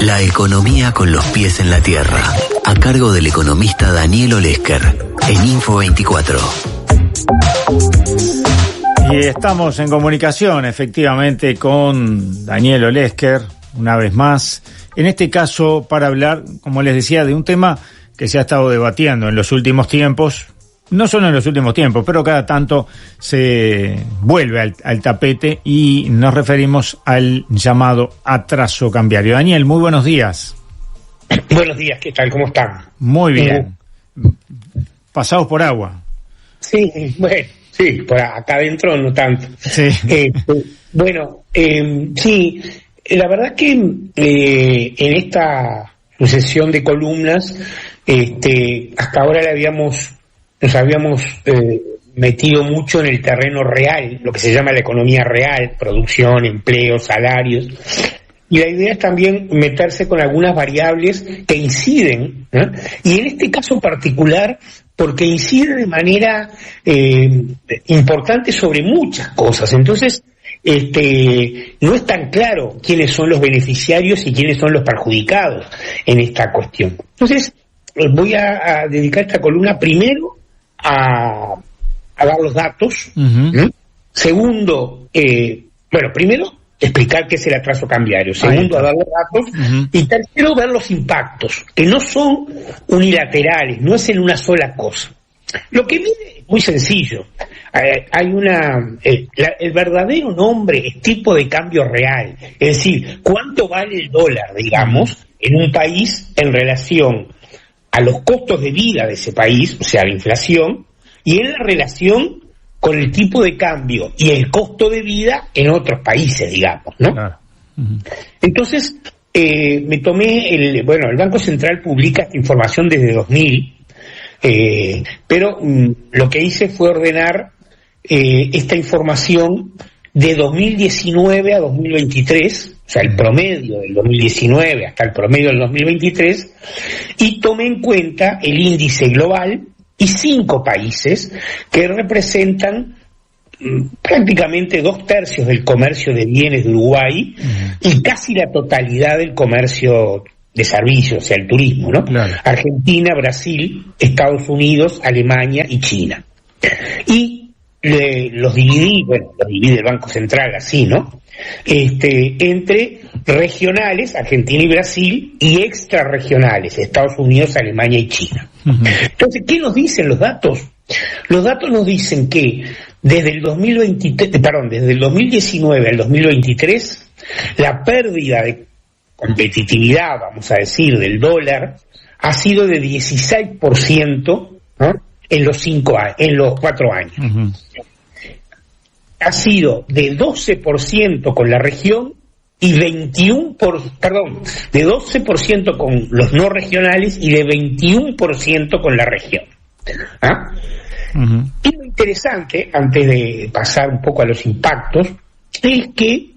La economía con los pies en la tierra, a cargo del economista Daniel Olesker, en Info24. Y estamos en comunicación, efectivamente, con Daniel Olesker, una vez más. En este caso, para hablar, como les decía, de un tema que se ha estado debatiendo en los últimos tiempos. No solo en los últimos tiempos, pero cada tanto se vuelve al tapete y nos referimos al llamado atraso cambiario. Daniel, muy buenos días. Buenos días, ¿qué tal? ¿Cómo están? Muy bien. Pasados por agua. Sí, bueno, sí, por acá adentro no tanto. Sí. Sí, la verdad que en esta sucesión de columnas, hasta ahora nos habíamos metido mucho en el terreno real, lo que se llama la economía real, producción, empleo, salarios, y la idea es también meterse con algunas variables que inciden, ¿no? Y en este caso particular, porque incide de manera importante sobre muchas cosas. Entonces, no es tan claro quiénes son los beneficiarios y quiénes son los perjudicados en esta cuestión. Entonces, voy a dedicar esta columna primero a dar los datos. Uh-huh. Segundo, primero explicar qué es el atraso cambiario. Segundo, a dar los datos. Uh-huh. Y tercero, ver los impactos, que no son unilaterales, no es en una sola cosa. Lo que mide es muy sencillo. El verdadero nombre es tipo de cambio real, es decir, cuánto vale el dólar, digamos, en un país en relación a los costos de vida de ese país, o sea, la inflación, y en la relación con el tipo de cambio y el costo de vida en otros países, digamos, ¿no? Claro. Uh-huh. Entonces, me tomé el Banco Central publica esta información desde 2000, pero lo que hice fue ordenar esta información de 2019 a 2023, o sea, el promedio del 2019 hasta el promedio del 2023, y tomé en cuenta el índice global y 5 países que representan prácticamente 2/3 del comercio de bienes de Uruguay y casi la totalidad del comercio de servicios, o sea, el turismo, ¿no? Claro. Argentina, Brasil, Estados Unidos, Alemania y China. Y los divide el Banco Central así, ¿no? Entre regionales, Argentina y Brasil, y extrarregionales, Estados Unidos, Alemania y China. Uh-huh. Entonces, ¿qué nos dicen los datos? Los datos nos dicen que desde el 2019 al 2023, la pérdida de competitividad, vamos a decir, del dólar, ha sido de 16%, ¿no? en los 4 años. Uh-huh. Ha sido de 12% con la región y de 12% con los no regionales y de 21% con la región. ¿Ah? Uh-huh. Y lo interesante, antes de pasar un poco a los impactos, es que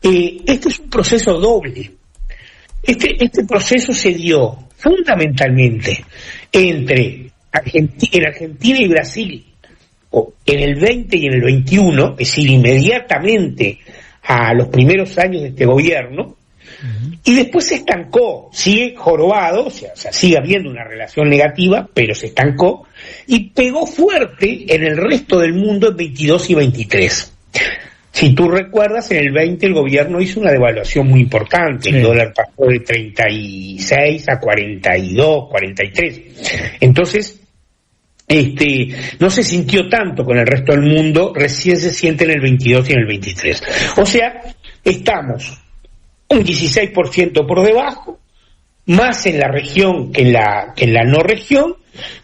este es un proceso doble. Este proceso se dio fundamentalmente en Argentina y Brasil en el 20 y en el 21, es decir, inmediatamente a los primeros años de este gobierno, uh-huh. y después se estancó, sigue jorobado, o sea, sigue habiendo una relación negativa, pero se estancó, y pegó fuerte en el resto del mundo en 22 y 23. Si tú recuerdas, en el 20 el gobierno hizo una devaluación muy importante, sí. El dólar pasó de 36 a 42, 43. Entonces, no se sintió tanto con el resto del mundo, recién se siente en el 22 y en el 23. O sea, estamos un 16% por debajo, más en la región que en la no región,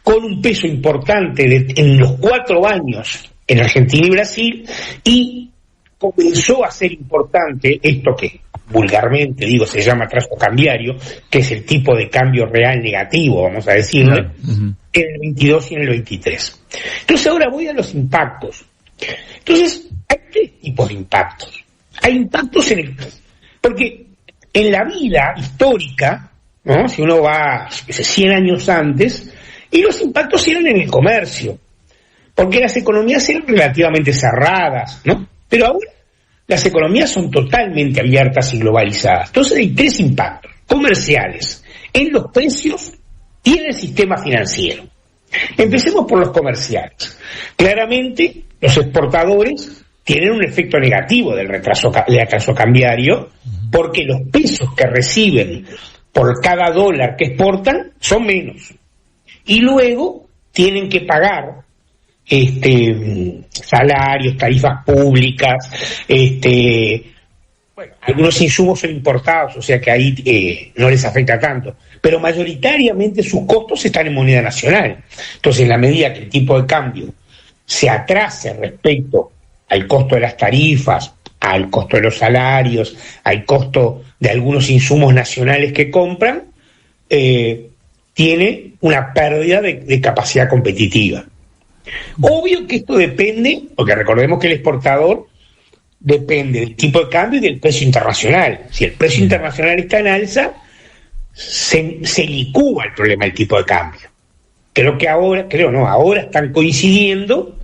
con un peso importante en los 4 años en Argentina y Brasil, y comenzó a ser importante esto que vulgarmente se llama atraso cambiario, que es el tipo de cambio real negativo, vamos a decirle, uh-huh. en el 22 y en el 23. Entonces ahora voy a los impactos. Entonces, hay 3 tipos de impactos. Hay impactos porque en la vida histórica, ¿no? Si uno va 100 años antes, y los impactos eran en el comercio, porque las economías eran relativamente cerradas, ¿no? Pero ahora las economías son totalmente abiertas y globalizadas. Entonces hay 3 impactos. comerciales en los precios y en el sistema financiero. Empecemos por los comerciales. Claramente, los exportadores tienen un efecto negativo del atraso cambiario, porque los pesos que reciben por cada dólar que exportan son menos. Y luego tienen que pagar salarios, tarifas públicas, algunos insumos son importados, o sea que ahí no les afecta tanto, pero mayoritariamente sus costos están en moneda nacional. Entonces, en la medida que el tipo de cambio se atrase respecto al costo de las tarifas, al costo de los salarios, al costo de algunos insumos nacionales que compran, tiene una pérdida de capacidad competitiva. Obvio que esto depende, porque recordemos que el exportador depende del tipo de cambio y del precio internacional. Si el precio internacional está en alza, se licúa el problema del tipo de cambio. Ahora están coincidiendo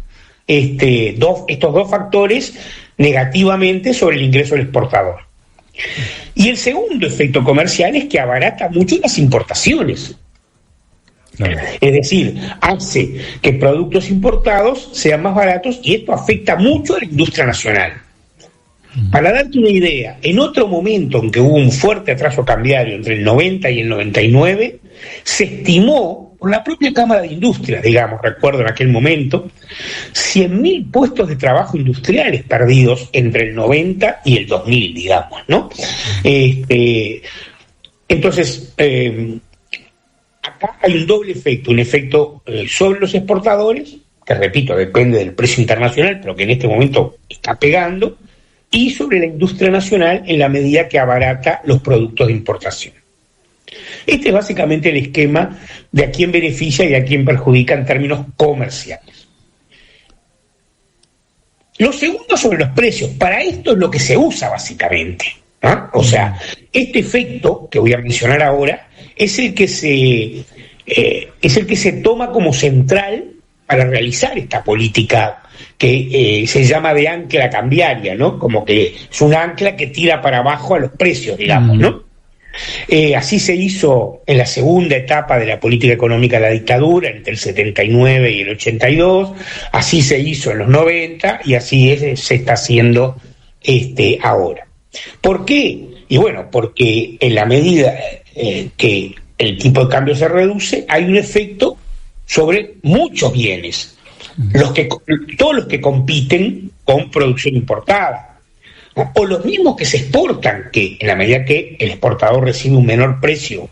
estos dos factores negativamente sobre el ingreso del exportador. Y el segundo efecto comercial es que abarata mucho las importaciones. Es decir, hace que productos importados sean más baratos, y esto afecta mucho a la industria nacional. Para darte una idea, en otro momento en que hubo un fuerte atraso cambiario entre el 90 y el 99, se estimó por la propia Cámara de Industria, recuerdo en aquel momento, 100.000 puestos de trabajo industriales perdidos entre el 90 y el 2000, ¿no? Entonces, acá hay un doble efecto, un efecto sobre los exportadores, que repito, depende del precio internacional, pero que en este momento está pegando, y sobre la industria nacional en la medida que abarata los productos de importación. Este es básicamente el esquema de a quién beneficia y a quién perjudica en términos comerciales. Lo segundo sobre los precios, para esto es lo que se usa básicamente, ¿no? O sea, este efecto que voy a mencionar ahora es el que se toma como central para realizar esta política que se llama de ancla cambiaria, ¿no? Como que es un ancla que tira para abajo a los precios, ¿no? Así se hizo en la segunda etapa de la política económica de la dictadura, entre el 79 y el 82, así se hizo en los 90 y así se está haciendo ahora. ¿Por qué? Y bueno, porque en la medida que el tipo de cambio se reduce, hay un efecto sobre muchos bienes, todos los que compiten con producción importada, o los mismos que se exportan, que en la medida que el exportador recibe un menor precio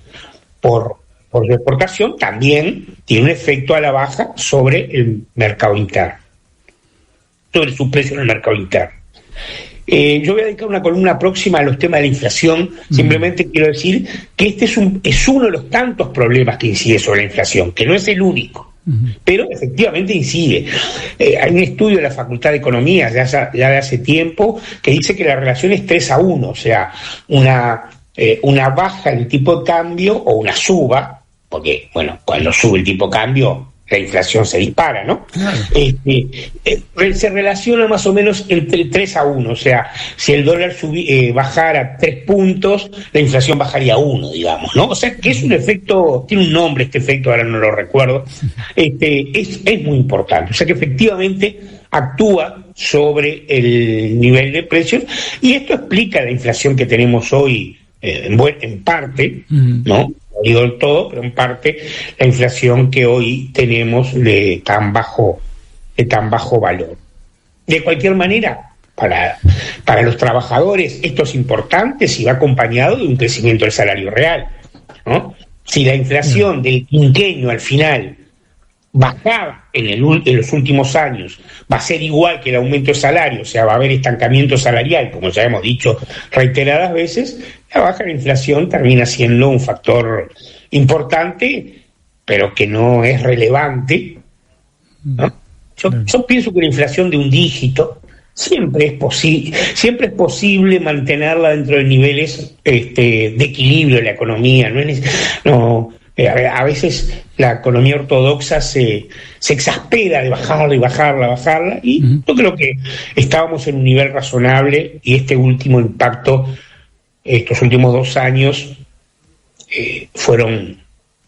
por su exportación, también tiene un efecto a la baja sobre el mercado interno, sobre su precio en el mercado interno. Yo voy a dedicar una columna próxima a los temas de la inflación. Simplemente quiero decir que este es uno de los tantos problemas que incide sobre la inflación, que no es el único, pero efectivamente incide. Hay un estudio de la Facultad de Economía ya de hace tiempo que dice que la relación es 3-1, o sea, una baja en el tipo de cambio o una suba, porque, bueno, cuando sube el tipo de cambio la inflación se dispara, ¿no? Claro. Se relaciona más o menos entre 3-1, o sea, si el dólar bajara 3 puntos, la inflación bajaría 1, ¿no? O sea, que es un efecto, tiene un nombre este efecto, ahora no lo recuerdo, es muy importante, o sea que efectivamente actúa sobre el nivel de precios, y esto explica la inflación que tenemos hoy, en parte, ¿no? No digo del todo, pero en parte la inflación que hoy tenemos de tan bajo valor. De cualquier manera, para los trabajadores esto es importante si va acompañado de un crecimiento del salario real, ¿no? Si la inflación del quinquenio al final bajaba en los últimos años, va a ser igual que el aumento de salario, o sea, va a haber estancamiento salarial, como ya hemos dicho reiteradas veces, la baja de la inflación termina siendo un factor importante, pero que no es relevante, ¿no? Yo pienso que una inflación de un dígito siempre es posible mantenerla dentro de niveles de equilibrio de la economía. A veces la economía ortodoxa se exaspera de bajarla, y yo creo que estábamos en un nivel razonable, y este último impacto, estos últimos 2 años, fueron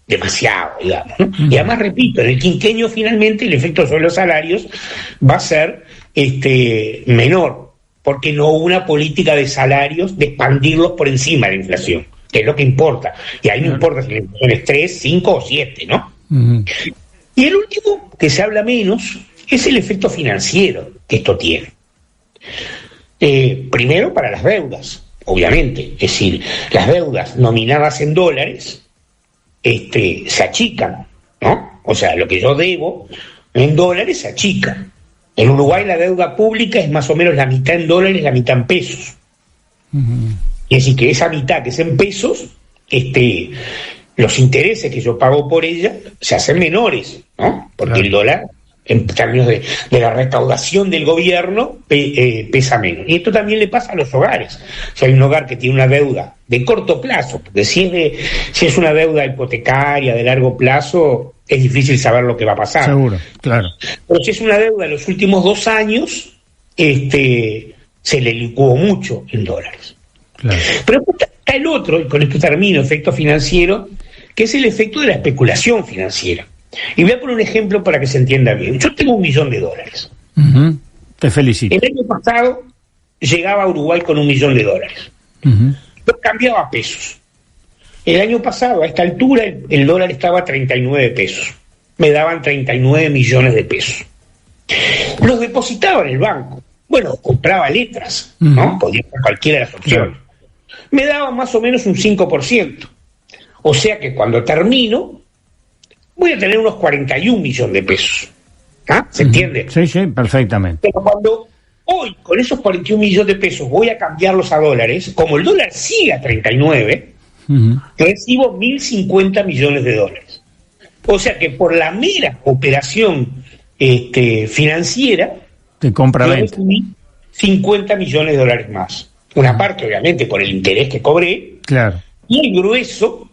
demasiado, digamos, ¿no? Y además, repito, en el quinquenio finalmente el efecto sobre los salarios va a ser menor, porque no hubo una política de salarios de expandirlos por encima de la inflación, que es lo que importa. Y ahí no importa si la inflación es 3, 5 o 7, ¿no? Uh-huh. Y el último, que se habla menos, es el efecto financiero que esto tiene. Primero, para las deudas, obviamente. Es decir, las deudas nominadas en dólares se achican, ¿no? O sea, lo que yo debo en dólares se achica. En Uruguay la deuda pública es más o menos la mitad en dólares, la mitad en pesos. Uh-huh. Es decir, que esa mitad que es en pesos, los intereses que yo pago por ella se hacen menores, ¿no? Porque claro, el dólar, en términos de la recaudación del gobierno, pesa menos. Y esto también le pasa a los hogares. Si hay un hogar que tiene una deuda de corto plazo, porque si es una deuda hipotecaria de largo plazo, es difícil saber lo que va a pasar. Seguro, claro. Pero si es una deuda de los últimos 2 años, se le licuó mucho en dólares. Claro. Pero está el otro, y con esto termino, efecto financiero, que es el efecto de la especulación financiera. Y voy a poner un ejemplo para que se entienda bien. Yo tengo $1.000.000. Uh-huh. Te felicito. El año pasado llegaba a Uruguay con $1.000.000. Uh-huh. Lo cambiaba a pesos. El año pasado, a esta altura, el dólar estaba a 39 pesos. Me daban 39 millones de pesos. Los depositaba en el banco. Bueno, compraba letras, ¿no? Podía ser cualquiera de las opciones. Me daban más o menos un 5%. O sea que cuando termino, voy a tener unos 41 millones de pesos. ¿Ah? ¿Se entiende? Sí, sí, perfectamente. Pero cuando hoy, con esos 41 millones de pesos, voy a cambiarlos a dólares, como el dólar sigue a 39, recibo 1.050 millones de dólares. O sea que por la mera operación financiera, te compra yo recibí 50 millones de dólares más. Una parte, obviamente, por el interés que cobré, claro, y el grueso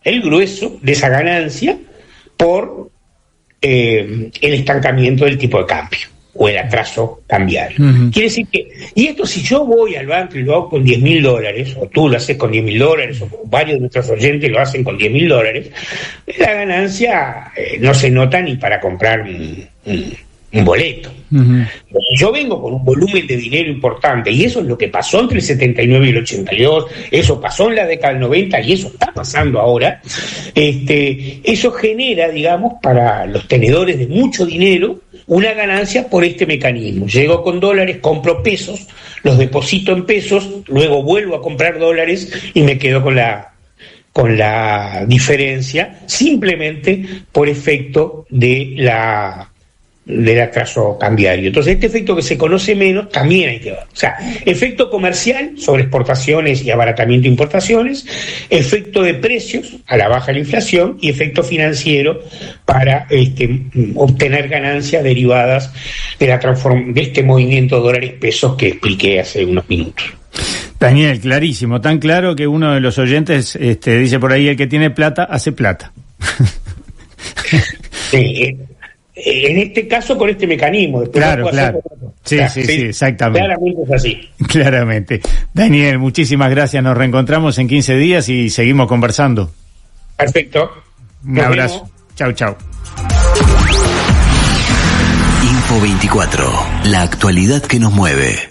de esa ganancia por el estancamiento del tipo de cambio o el atraso cambiario. Uh-huh. Quiere decir que, y esto si yo voy al banco y lo hago con $10.000, o tú lo haces con $10.000, o varios de nuestros oyentes lo hacen con $10.000, la ganancia no se nota ni para comprar un boleto. Uh-huh. Yo vengo con un volumen de dinero importante, y eso es lo que pasó entre el 79 y el 82, eso pasó en la década del 90 y eso está pasando ahora. Eso genera, digamos, para los tenedores de mucho dinero una ganancia por este mecanismo. Llego con dólares, compro pesos, los deposito en pesos, luego vuelvo a comprar dólares y me quedo con la diferencia, simplemente por efecto del atraso cambiario. Entonces, este efecto que se conoce menos también hay que ver. O sea, efecto comercial sobre exportaciones y abaratamiento de importaciones, efecto de precios a la baja de la inflación y efecto financiero para obtener ganancias derivadas de este movimiento de dólares-pesos que expliqué hace unos minutos. Daniel, clarísimo, tan claro que uno de los oyentes dice por ahí, el que tiene plata, hace plata. Sí, en este caso con este mecanismo. Claro. Sí, exactamente. Claramente es así. Claramente. Daniel, muchísimas gracias. Nos reencontramos en 15 días y seguimos conversando. Perfecto. Un abrazo. Chau. Info 24. La actualidad que nos mueve.